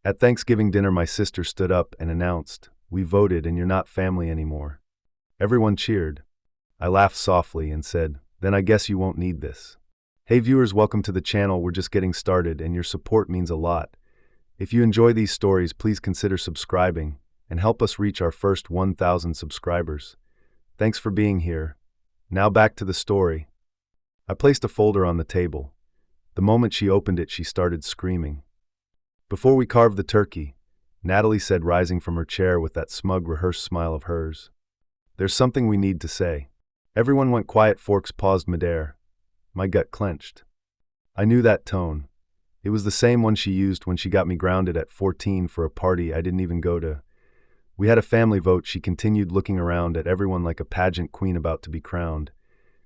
At Thanksgiving dinner, my sister stood up and announced, "We voted and you're not family anymore." Everyone cheered. I laughed softly and said, "Then I guess you won't need this." Hey viewers, welcome to the channel. We're just getting started and your support means a lot. If you enjoy these stories, please consider subscribing and help us reach our first 1,000 subscribers. Thanks for being here. Now back to the story. I placed a folder on the table. The moment she opened it, she started screaming. "Before we carve the turkey," Natalie said, rising from her chair with that smug, rehearsed smile of hers, "there's something we need to say." Everyone went quiet. Forks paused midair. My gut clenched. I knew that tone. It was the same one she used when she got me grounded at 14 for a party I didn't even go to. "We had a family vote," she continued, looking around at everyone like a pageant queen about to be crowned.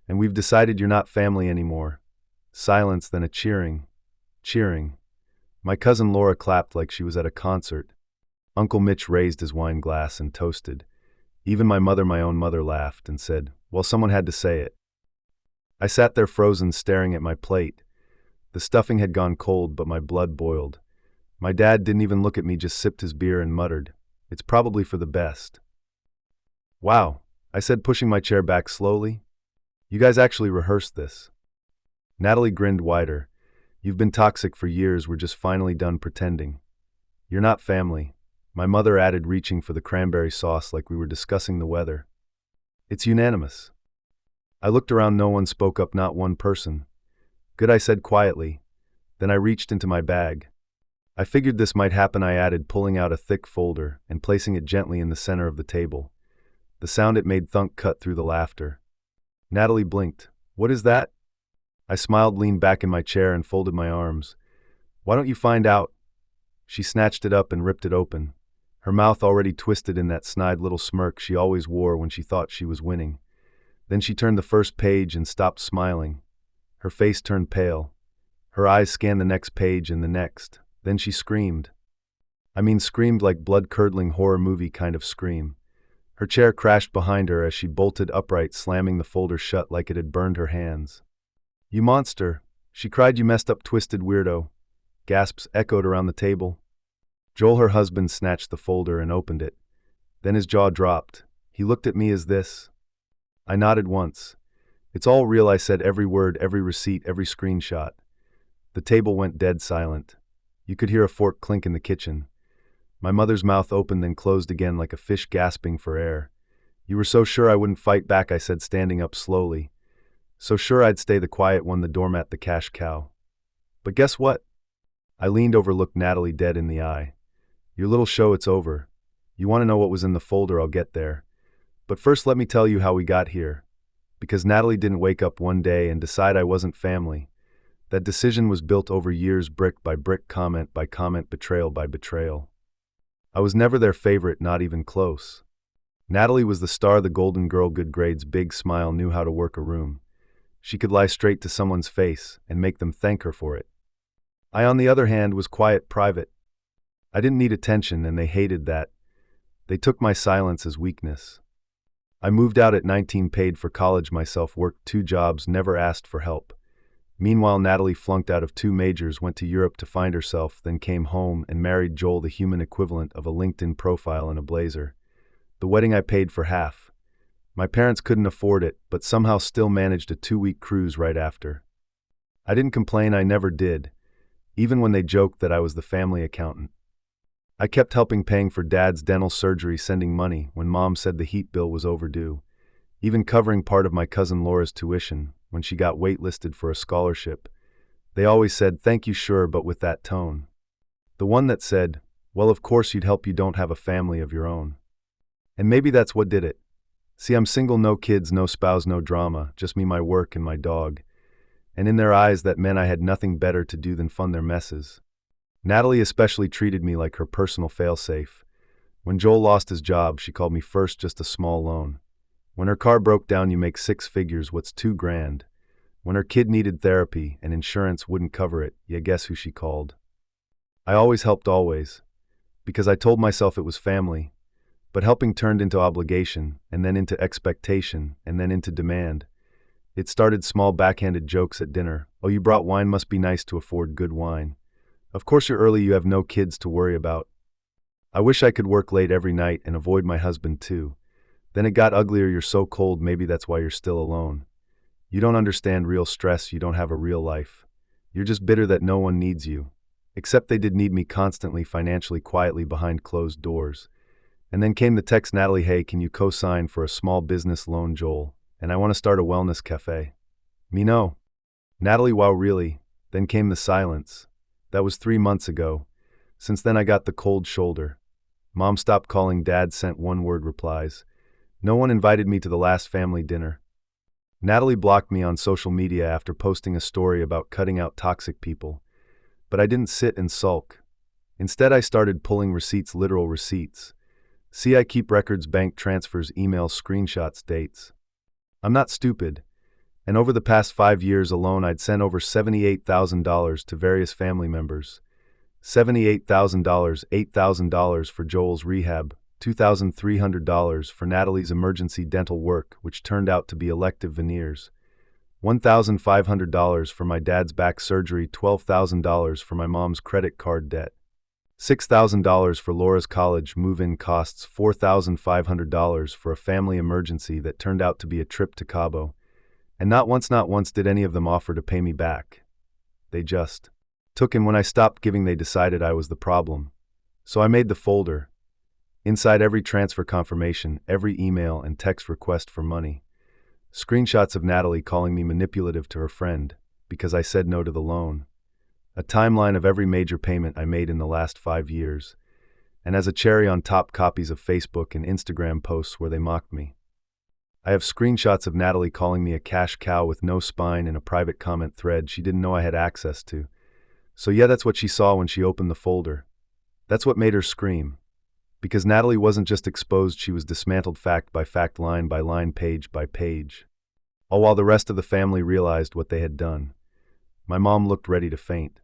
"And we've decided you're not family anymore." Silence, then a cheering. Cheering. My cousin Laura clapped like she was at a concert. Uncle Mitch raised his wine glass and toasted. Even my mother, my own mother, laughed and said, "Well, someone had to say it." I sat there frozen, staring at my plate. The stuffing had gone cold, but my blood boiled. My dad didn't even look at me, just sipped his beer and muttered, "It's probably for the best." "Wow," I said, pushing my chair back slowly. "You guys actually rehearsed this?" Natalie grinned wider. "You've been toxic for years, we're just finally done pretending." "You're not family," my mother added, reaching for the cranberry sauce like we were discussing the weather. "It's unanimous." I looked around, no one spoke up, not one person. "Good," I said quietly. Then I reached into my bag. "I figured this might happen," I added, pulling out a thick folder and placing it gently in the center of the table. The sound it made thunk cut through the laughter. Natalie blinked. "What is that?" I smiled, leaned back in my chair and folded my arms. "Why don't you find out?" She snatched it up and ripped it open, her mouth already twisted in that snide little smirk she always wore when she thought she was winning. Then she turned the first page and stopped smiling. Her face turned pale. Her eyes scanned the next page and the next. Then she screamed. I mean, screamed like blood-curdling horror movie kind of scream. Her chair crashed behind her as she bolted upright, slamming the folder shut like it had burned her hands. "You monster," she cried. "You messed up, twisted weirdo." Gasps echoed around the table. Joel, her husband, snatched the folder and opened it. Then his jaw dropped. He looked at me. "Is this?" I nodded once. "It's all real," I said, "every word, every receipt, every screenshot." The table went dead silent. You could hear a fork clink in the kitchen. My mother's mouth opened then closed again like a fish gasping for air. "You were so sure I wouldn't fight back," I said, standing up slowly. "So sure I'd stay the quiet one, the doormat, the cash cow. But guess what?" I leaned over, looked Natalie dead in the eye. "Your little show, it's over. You want to know what was in the folder? I'll get there. But first let me tell you how we got here. Because Natalie didn't wake up one day and decide I wasn't family. That decision was built over years, brick by brick, comment by comment, betrayal by betrayal. I was never their favorite, not even close. Natalie was the star, the golden girl, good grades, big smile, knew how to work a room. She could lie straight to someone's face and make them thank her for it. I, on the other hand, was quiet, private. I didn't need attention, and they hated that. They took my silence as weakness. I moved out at 19, paid for college myself, worked 2 jobs, never asked for help. Meanwhile, Natalie flunked out of 2 majors, went to Europe to find herself, then came home and married Joel, the human equivalent of a LinkedIn profile and a blazer. The wedding I paid for half. My parents couldn't afford it, but somehow still managed a 2-week cruise right after. I didn't complain, I never did, even when they joked that I was the family accountant. I kept helping, paying for Dad's dental surgery, sending money when Mom said the heat bill was overdue, even covering part of my cousin Laura's tuition when she got waitlisted for a scholarship. They always said, "Thank you, sure," but with that tone. The one that said, "Well, of course you'd help, you don't have a family of your own." And maybe that's what did it. See, I'm single, no kids, no spouse, no drama, just me, my work, and my dog. And in their eyes, that meant I had nothing better to do than fund their messes. Natalie especially treated me like her personal failsafe. When Joel lost his job, she called me first, just a small loan. When her car broke down, you make 6 figures, what's 2 grand? When her kid needed therapy and insurance wouldn't cover it, yeah, guess who she called? I always helped, always. Because I told myself it was family. But helping turned into obligation, and then into expectation, and then into demand. It started small, backhanded jokes at dinner. "Oh, you brought wine, must be nice to afford good wine." Of course you're early, you have no kids to worry about. I wish I could work late every night and avoid my husband too. Then it got uglier, you're so cold, maybe that's why you're still alone. You don't understand real stress, you don't have a real life. You're just bitter that no one needs you. Except they did need me constantly, financially, quietly, behind closed doors. And then came the text, Natalie, hey, can you co-sign for a small business loan, Joel? And I want to start a wellness cafe. Me no. Natalie, wow, really? Then came the silence. That was 3 months ago. Since then I got the cold shoulder. Mom stopped calling, Dad sent one-word replies. No one invited me to the last family dinner. Natalie blocked me on social media after posting a story about cutting out toxic people. But I didn't sit and sulk. Instead I started pulling receipts, literal receipts. See, I keep records, bank transfers, emails, screenshots, dates. I'm not stupid. And over the past 5 years alone I'd sent over $78,000 to various family members. $78,000, $8,000 for Joel's rehab, $2,300 for Natalie's emergency dental work, which turned out to be elective veneers, $1,500 for my dad's back surgery, $12,000 for my mom's credit card debt, $6,000 for Laura's college move-in costs, $4,500 for a family emergency that turned out to be a trip to Cabo. And not once did any of them offer to pay me back. They just took, and when I stopped giving they decided I was the problem. So I made the folder. Inside every transfer confirmation, every email and text request for money. Screenshots of Natalie calling me manipulative to her friend because I said no to the loan. A timeline of every major payment I made in the last 5 years. And as a cherry on top, copies of Facebook and Instagram posts where they mocked me. I have screenshots of Natalie calling me a cash cow with no spine in a private comment thread she didn't know I had access to. So yeah, that's what she saw when she opened the folder. That's what made her scream. Because Natalie wasn't just exposed, she was dismantled fact by fact, line by line, page by page. All while the rest of the family realized what they had done. My mom looked ready to faint.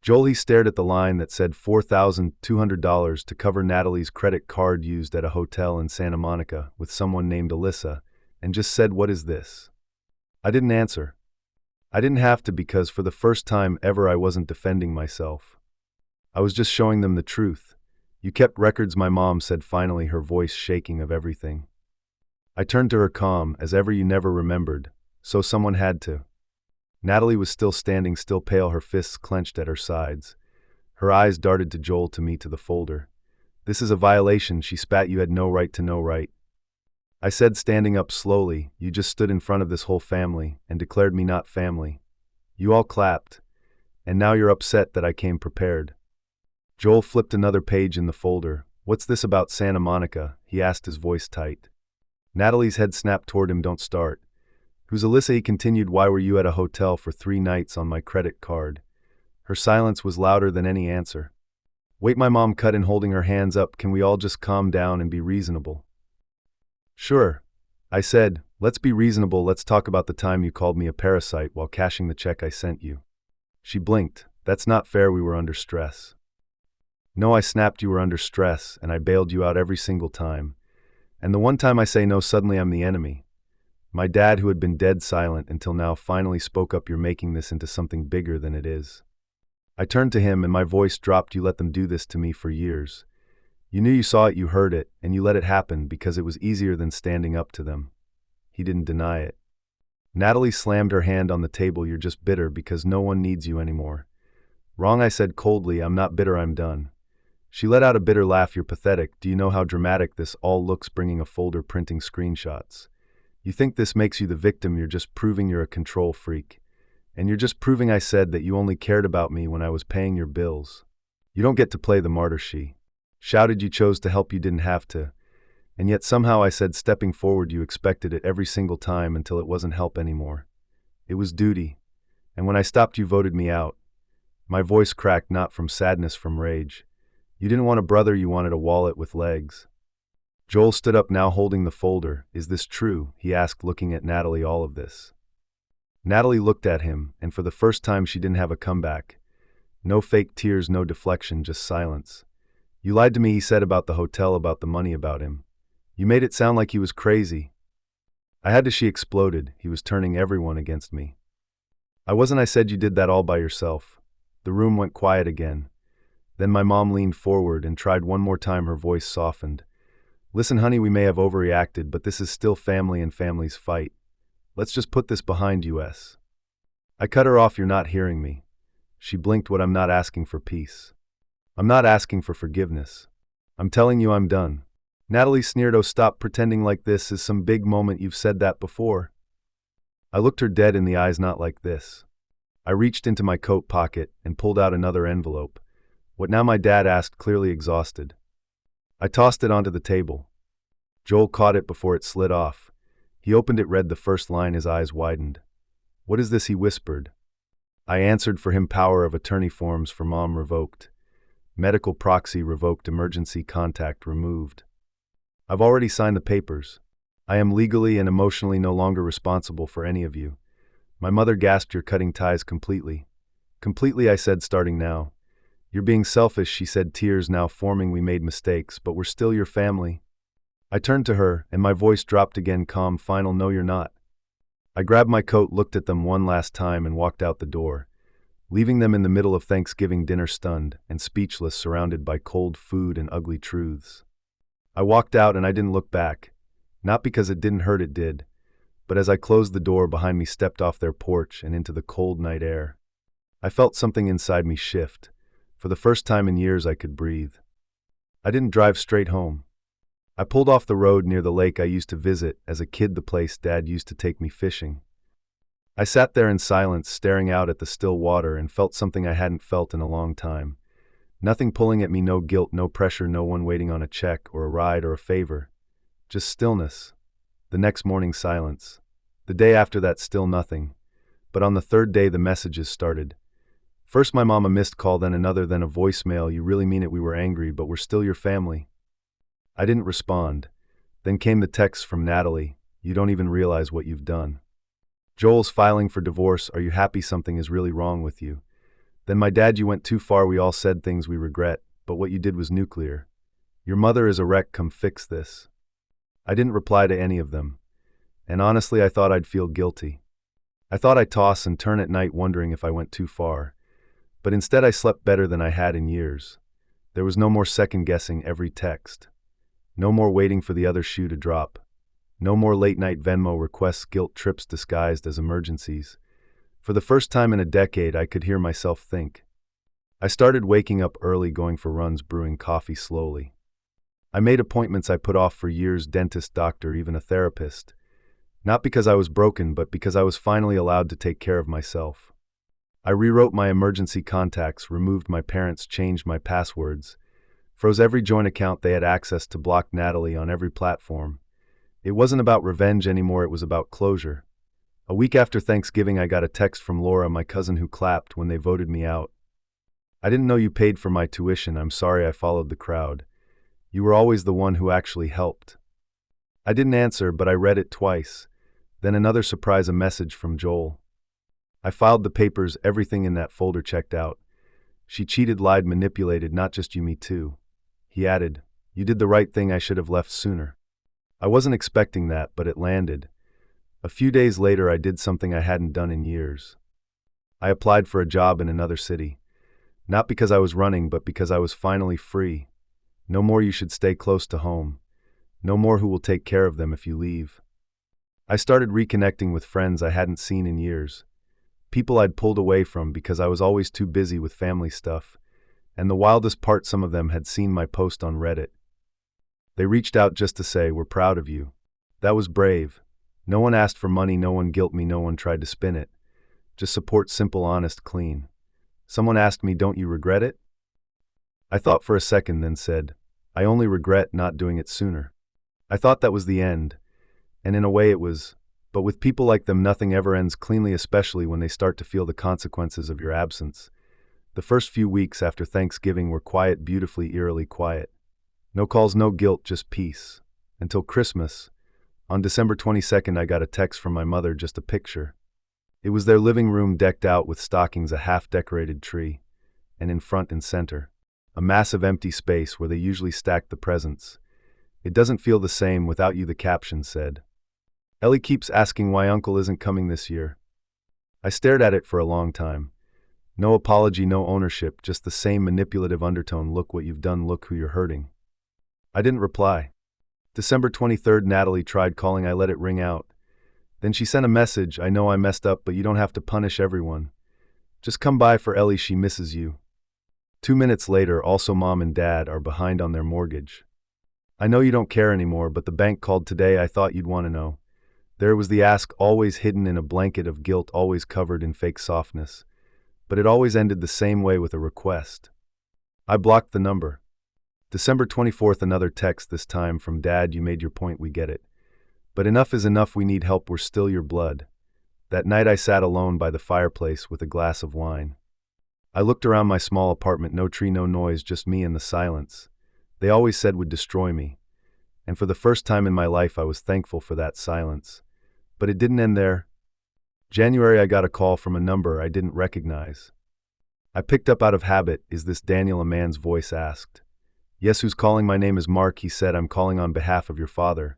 Joel stared at the line that said $4,200 to cover Natalie's credit card used at a hotel in Santa Monica with someone named Alyssa, and just said, "What is this?" I didn't answer. I didn't have to, because for the first time ever I wasn't defending myself. I was just showing them the truth. You kept records, my mom said finally, her voice shaking of everything. I turned to her, calm as ever. You never remembered, so someone had to. Natalie was still standing, still pale, her fists clenched at her sides. Her eyes darted to Joel, to me, to the folder. This is a violation, she spat. You had no right to know, right? I said, standing up slowly. You just stood in front of this whole family and declared me not family. You all clapped. And now you're upset that I came prepared. Joel flipped another page in the folder. What's this about Santa Monica? He asked, his voice tight. Natalie's head snapped toward him. Don't start. Who's Alyssa? He continued. Why were you at a hotel for 3 nights on my credit card? Her silence was louder than any answer. Wait, my mom cut in, holding her hands up. Can we all just calm down and be reasonable? Sure. I said, let's be reasonable. Let's talk about the time you called me a parasite while cashing the check I sent you. She blinked. That's not fair. We were under stress. No, I snapped. You were under stress, and I bailed you out every single time. And the one time I say no, suddenly I'm the enemy. My dad, who had been dead silent until now, finally spoke up. You're making this into something bigger than it is. I turned to him and my voice dropped. You let them do this to me for years. You knew, you saw it, you heard it, and you let it happen because it was easier than standing up to them. He didn't deny it. Natalie slammed her hand on the table. You're just bitter because no one needs you anymore. Wrong, I said coldly. I'm not bitter, I'm done. She let out a bitter laugh. You're pathetic. Do you know how dramatic this all looks, bringing a folder, printing screenshots? You think this makes you the victim. You're just proving you're a control freak. And you're just proving I said that you only cared about me when I was paying your bills. You don't get to play the martyr, she shouted. You chose to help, you didn't have to. And yet somehow, I said, stepping forward, you expected it every single time until it wasn't help anymore. It was duty. And when I stopped, you voted me out. My voice cracked, not from sadness, from rage. You didn't want a brother, you wanted a wallet with legs. Joel stood up, now holding the folder. Is this true? He asked, looking at Natalie. All of this. Natalie looked at him, and for the first time she didn't have a comeback. No fake tears, no deflection, just silence. You lied to me, he said, about the hotel, about the money, about him. You made it sound like he was crazy. I had to, she exploded. He was turning everyone against me. I wasn't, I said. You did that all by yourself. The room went quiet again. Then my mom leaned forward and tried one more time. Her voice softened. Listen, honey, we may have overreacted, but this is still family and families fight. Let's just put this behind us. I cut her off. You're not hearing me. She blinked. What? I'm not asking for peace. I'm not asking for forgiveness. I'm telling you I'm done. Natalie sneered. Oh, stop pretending like this is some big moment. You've said that before. I looked her dead in the eyes. Not like this. I reached into my coat pocket and pulled out another envelope. What now? My dad asked, clearly exhausted. I tossed it onto the table. Joel caught it before it slid off. He opened it, read the first line. His eyes widened. What is this? He whispered. I answered for him. Power of attorney forms for mom revoked. Medical proxy revoked. Emergency contact removed. I've already signed the papers. I am legally and emotionally no longer responsible for any of you. My mother gasped. You're cutting ties completely. Completely, I said, starting now. You're being selfish, she said, tears now forming. We made mistakes, but we're still your family. I turned to her, and my voice dropped again, calm, final. No, you're not. I grabbed my coat, looked at them one last time, and walked out the door, leaving them in the middle of Thanksgiving dinner, stunned and speechless, surrounded by cold food and ugly truths. I walked out and I didn't look back. Not because it didn't hurt, it did. But as I closed the door behind me, stepped off their porch and into the cold night air, I felt something inside me shift. For the first time in years, I could breathe. I didn't drive straight home. I pulled off the road near the lake I used to visit as a kid, the place Dad used to take me fishing. I sat there in silence, staring out at the still water, and felt something I hadn't felt in a long time. Nothing pulling at me, no guilt, no pressure, no one waiting on a check or a ride or a favor. Just stillness. The next morning, silence. The day after that, still nothing. But on the third day, the messages started. First my mom, a missed call, then another, then a voicemail. You really mean it? We were angry, but we're still your family. I didn't respond. Then came the text from Natalie. You don't even realize what you've done. Joel's filing for divorce. Are you happy? Something is really wrong with you. Then my dad, you went too far. We all said things we regret, but what you did was nuclear. Your mother is a wreck. Come fix this. I didn't reply to any of them. And honestly, I thought I'd feel guilty. I thought I'd toss and turn at night, wondering if I went too far. But instead I slept better than I had in years. There was no more second-guessing every text. No more waiting for the other shoe to drop. No more late-night Venmo requests, guilt trips disguised as emergencies. For the first time in a decade, I could hear myself think. I started waking up early, going for runs, brewing coffee slowly. I made appointments I put off for years, dentist, doctor, even a therapist. Not because I was broken, but because I was finally allowed to take care of myself. I rewrote my emergency contacts, removed my parents, changed my passwords, froze every joint account they had access to, blocked Natalie on every platform. It wasn't about revenge anymore, it was about closure. A week after Thanksgiving, I got a text from Laura, my cousin, who clapped when they voted me out. I didn't know you paid for my tuition. I'm sorry I followed the crowd. You were always the one who actually helped. I didn't answer, but I read it twice. Then another surprise, a message from Joel. I filed the papers, everything in that folder checked out. She cheated, lied, manipulated, not just you, me too. He added, you did the right thing, I should have left sooner. I wasn't expecting that, but it landed. A few days later, I did something I hadn't done in years. I applied for a job in another city. Not because I was running, but because I was finally free. No more you should stay close to home. No more who will take care of them if you leave. I started reconnecting with friends I hadn't seen in years. People I'd pulled away from because I was always too busy with family stuff. And the wildest part, some of them had seen my post on Reddit. They reached out just to say, we're proud of you. That was brave. No one asked for money, no one guilt me, no one tried to spin it. Just support, simple, honest, clean. Someone asked me, don't you regret it? I thought for a second, then said, I only regret not doing it sooner. I thought that was the end. And in a way it was. But with people like them, nothing ever ends cleanly, especially when they start to feel the consequences of your absence. The first few weeks after Thanksgiving were quiet, beautifully, eerily quiet. No calls, no guilt, just peace. Until Christmas. On December 22nd, I got a text from my mother, just a picture. It was their living room decked out with stockings, a half-decorated tree, and in front and center, a massive empty space where they usually stacked the presents. It doesn't feel the same without you, the caption said. Ellie keeps asking why Uncle isn't coming this year. I stared at it for a long time. No apology, no ownership, just the same manipulative undertone, look what you've done, look who you're hurting. I didn't reply. December 23rd, Natalie tried calling, I let it ring out. Then she sent a message, I know I messed up, but you don't have to punish everyone. Just come by for Ellie, she misses you. 2 minutes later, also mom and dad are behind on their mortgage. I know you don't care anymore, but the bank called today, I thought you'd want to know. There was the ask, always hidden in a blanket of guilt, always covered in fake softness. But it always ended the same way, with a request. I blocked the number. December 24th, another text, this time from Dad, you made your point, we get it. But enough is enough, we need help, we're still your blood. That night I sat alone by the fireplace with a glass of wine. I looked around my small apartment, no tree, no noise, just me and the silence. They always said would destroy me. And for the first time in my life I was thankful for that silence. But it didn't end there. January, I got a call from a number I didn't recognize. I picked up out of habit. Is this Daniel? A man's voice asked. Yes, who's calling? My name is Mark, he said. I'm calling on behalf of your father.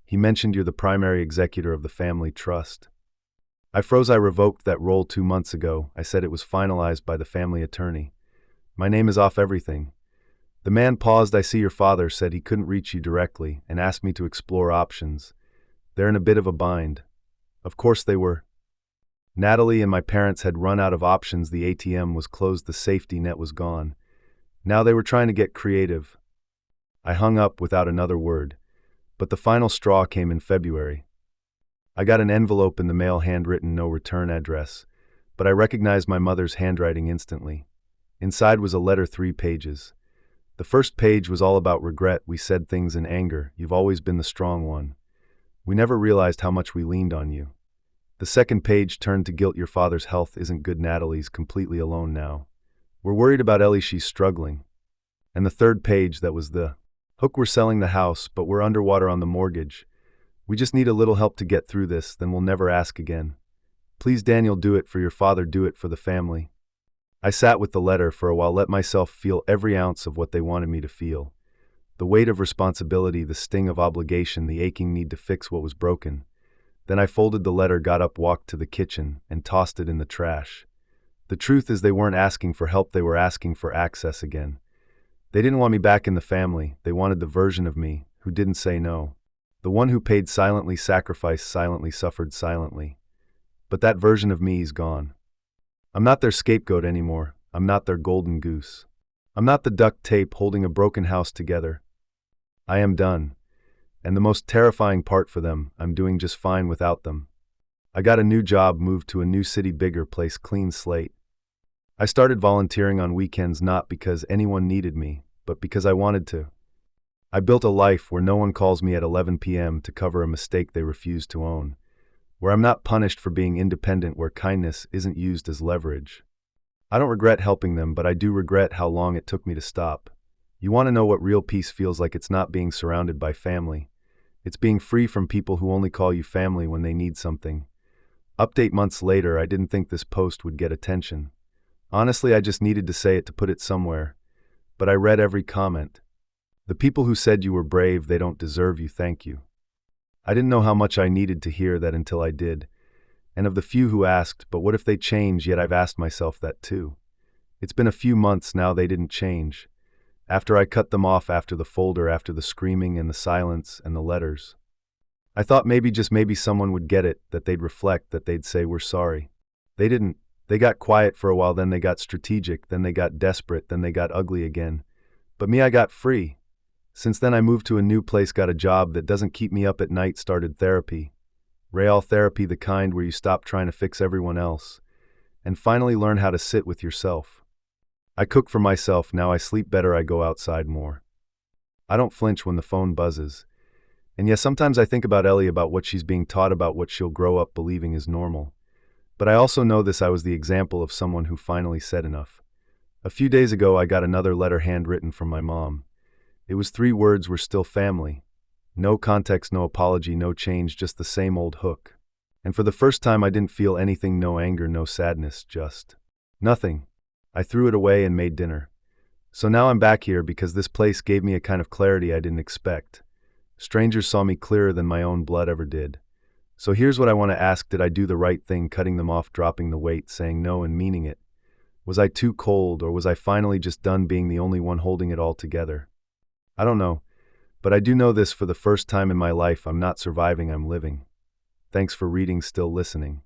He mentioned you're the primary executor of the family trust. I froze. I revoked that role 2 months ago. I said it was finalized by the family attorney. My name is off everything. The man paused. I see your father said he couldn't reach you directly and asked me to explore options. They're in a bit of a bind. Of course they were. Natalie and my parents had run out of options. The ATM was closed. The safety net was gone. Now they were trying to get creative. I hung up without another word. But the final straw came in February. I got an envelope in the mail, handwritten, no return address. But I recognized my mother's handwriting instantly. Inside was a letter, 3 pages. The first page was all about regret. We said things in anger. You've always been the strong one. We never realized how much we leaned on you. The second page turned to guilt. Your father's health isn't good. Natalie's completely alone now. We're worried about Ellie, she's struggling. And the third page, that was the hook. We're selling the house, but we're underwater on the mortgage. We just need a little help to get through this, then we'll never ask again. Please, Daniel, do it for your father, do it for the family. I sat with the letter for a while, let myself feel every ounce of what they wanted me to feel. The weight of responsibility, the sting of obligation, the aching need to fix what was broken. Then I folded the letter, got up, walked to the kitchen, and tossed it in the trash. The truth is, they weren't asking for help, they were asking for access again. They didn't want me back in the family, they wanted the version of me who didn't say no. The one who paid silently, sacrificed silently, suffered silently. But that version of me is gone. I'm not their scapegoat anymore. I'm not their golden goose. I'm not the duct tape holding a broken house together. I am done. And the most terrifying part for them, I'm doing just fine without them. I got a new job, moved to a new city, bigger place, clean slate. I started volunteering on weekends, not because anyone needed me, but because I wanted to. I built a life where no one calls me at 11 p.m. to cover a mistake they refuse to own, where I'm not punished for being independent, where kindness isn't used as leverage. I don't regret helping them, but I do regret how long it took me to stop. You want to know what real peace feels like? It's not being surrounded by family. It's being free from people who only call you family when they need something. Update months later, I didn't think this post would get attention. Honestly, I just needed to say it to put it somewhere. But I read every comment. The people who said you were brave, they don't deserve you, thank you. I didn't know how much I needed to hear that until I did. And of the few who asked, but what if they change? Yet I've asked myself that too. It's been a few months now, they didn't change. After I cut them off, after the folder, after the screaming and the silence and the letters. I thought maybe, just maybe, someone would get it, that they'd reflect, that they'd say we're sorry. They didn't. They got quiet for a while, then they got strategic, then they got desperate, then they got ugly again. But me, I got free. Since then I moved to a new place, got a job that doesn't keep me up at night, started therapy. Real therapy, the kind where you stop trying to fix everyone else, and finally learn how to sit with yourself. I cook for myself, now I sleep better, I go outside more. I don't flinch when the phone buzzes. And yes, sometimes I think about Ellie, about what she's being taught, about what she'll grow up believing is normal. But I also know this, I was the example of someone who finally said enough. A few days ago I got another letter, handwritten, from my mom. It was 3 words, we're still family. No context, no apology, no change, just the same old hook. And for the first time I didn't feel anything, no anger, no sadness, just nothing. I threw it away and made dinner. So now I'm back here because this place gave me a kind of clarity I didn't expect. Strangers saw me clearer than my own blood ever did. So here's what I want to ask, did I do the right thing, cutting them off, dropping the weight, saying no and meaning it? Was I too cold, or was I finally just done being the only one holding it all together? I don't know, but I do know this: for the first time in my life, I'm not surviving, I'm living. Thanks for reading, still listening.